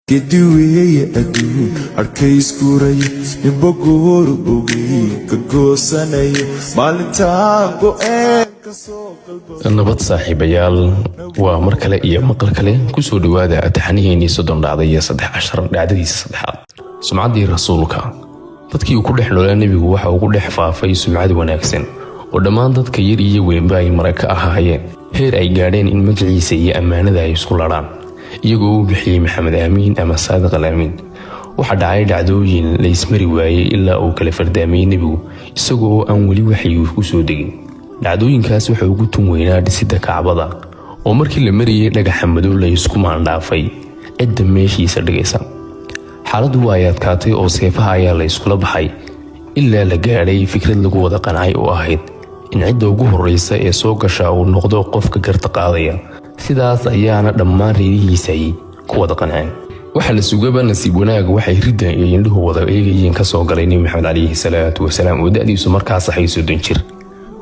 Keduwe adu arkay iskuray nibagoor ogi ka goosanay maalinta go'een ka soo qalbo nabad saaxiibayaal waa mar kale iyo maqal kale ku soo dhawaada taxanihiinii 30 dhacday iyo 13 dhacdadiisa saddexaad sumcaddii rasuulka dadkii uu ku dhex noolaa nabigu waxa uu ku dhex faafay sumcad wanaagsan oo dhammaan dadka yar iyo weynba ay maraka ahaayeen heer ay gaadheen in magaciisa iyo ammaanada ay isku ladhaan iyagoo uu bixiyay maxamed amiin ama saadiq al-amiin waxa dhacay dhacdooyin la ismari waayay ilaa uu kala fardaamay nabigu isagoo aan wali waxay ku soo degin dhacdooyinkaas waxa ugu tun weynaa dhisidda kacbada oo markii la mariyay dhagaxa madow la isku maandhaafay cidda meeshiisa dhigaysa xaaladdu waa adkaatay oo seefaha ayaa la iskula baxay ilaa la gaadhay fikrad lagu wada qancay oo ahayd in cidda ugu horreysa ee soo gasha uu noqdo qofka garta qaadaya sidaas ayaana dhammaan reerihiisay ku wada qanceen waxa la sugaba nasiib wanaag waxay ridda iyo indhuhu wada eegayeen ka soo galay nabi maxamed calayhi salaatu wasalaam oo da'diisu markaas ahay 30 jir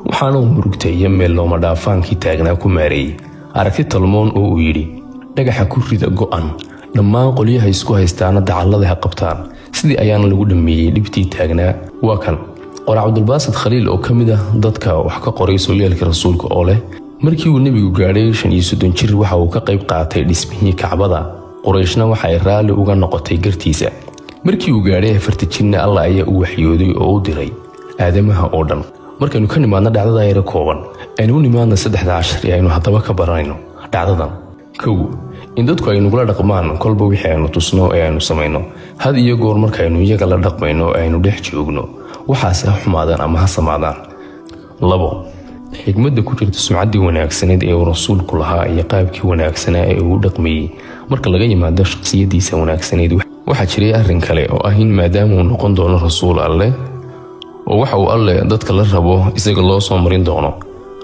waxaana uu murugtay meel looma dhaafaankii taagnaa ku maareeyay aragti talmoon oo uu yidhi dhagaxa ku rida go'an dhammaan qolyaha isku haystaana dacallada ha qabtaan sidii ayaana lagu dhameeyay dhibtii taagnaa waa kan qora cabdulbaasid khaliil oo ka mid ah dadka wax ka qoray sooyaalka rasuulka oo leh markii uu nabigu gaadhay 35 jir waxa uu ka qayb qaatay dhismihii kacbada qurayshna waxa ay raali uga noqotay gartiisa markii uu gaadhay 40 jirna Allah ayaa u waxyooday oo u diray aadamaha oo dhan markaanu ka nimaadna dhacdada ay kooban aynu nimaadna 13 aynu hadaba ka baranayno dhacdadan kow in dadku ay nugula dhaqmaan kolba wixii aynu tusno ee aynu sameeyno had iyo goor markaynu iyaga la dhaqmayno aynu dhex joogno waxaas xumaadaan ama ha samaadaan labo xigmadda ku jirta sumcaddii wanaagsaneed ee rasuulku lahaa iyo qaabkii wanaagsanaa ee uu dhaqmayay marka laga yimaado shakhsiyadiisa wanaagsaneed waxa jiray arrin kale oo ah in maadaama uu noqon doono rasuul alle oo waxa uu alle dadka la rabo isaga loo soo marin doono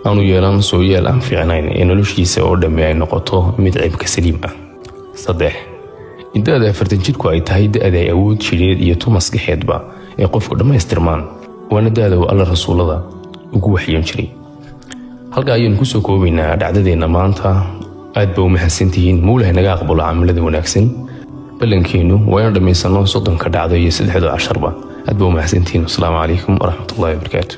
aanu yeelan sooyaal aan fiicnayn ee noloshiisa oo dhammi ay noqoto mid ceebka saliim ah saddex intaada 40 jirku ay tahay da'da ay awood jireed iyo tumaskaxeedba ee qofku dhammaystirmaan waana da'da uu alle rasuulada ugu waxyoon jiray halka ayaan ku soo koobaynaa dhacdadeena maanta aad baa u mahadsantihiin Mawlaha naga aqbalo camalada wanaagsan balankeenu waa in dhameysano 30 ka dhacdo iyo 13 casharba aad baa u mahadsantihiin. Assalaamu calaykum waraxmatullaahi wabarakaatuh.